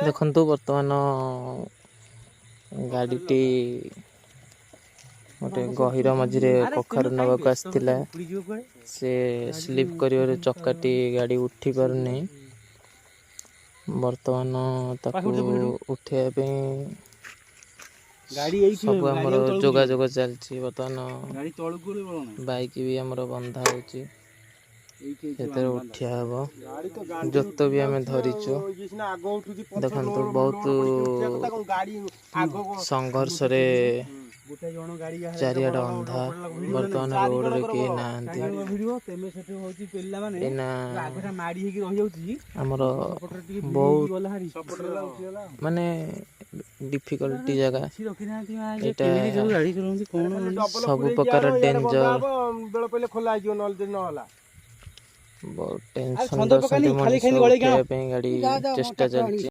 ଦେଖନ୍ତୁ ବର୍ତ୍ତମାନ ଗାଡ଼ିଟି ଗୋଟେ ଗହିର ମଝିରେ କଖାରୁ ନେବାକୁ ଆସିଥିଲା। ସେ ସ୍ଲିପ୍ କରିବାରୁ ଚକାଟି ଗାଡ଼ି ଉଠି ପାରୁନି। ବର୍ତ୍ତମାନ ତାକୁ ଉଠାଇବା ପାଇଁ ସବୁ ଆମର ଯୋଗାଯୋଗ ଚାଲିଛି। ବର୍ତ୍ତମାନ ବାଇକ୍ ବି ଆମର ବନ୍ଧା ହେଉଛି, ସେଥିରେ ଉଠିଆ ହେବ। ଜୋତ ବି ଆମେ ଧରିଛୁ। ଦେଖନ୍ତୁ ବହୁତ ସଂଘର୍ଷରେ ଚାରିଆଡ଼େ ଅନ୍ଧାର। ବର୍ତ୍ତମାନ ରୋଡ଼ରେ କେହି ନାହାନ୍ତି। ଏଇନା ଆମର ବହୁତ ମାନେ ଡିଫିକଲ୍ଟି ଜାଗା ଏଇଟା। ସବୁ ପ୍ରକାର ଡେଞ୍ଜର, ବହୁତ ଟେନସନ୍ ମଣିଷ ଉଠିବା ପାଇଁ ଗାଡ଼ି ଚେଷ୍ଟା ଚାଲିଛି।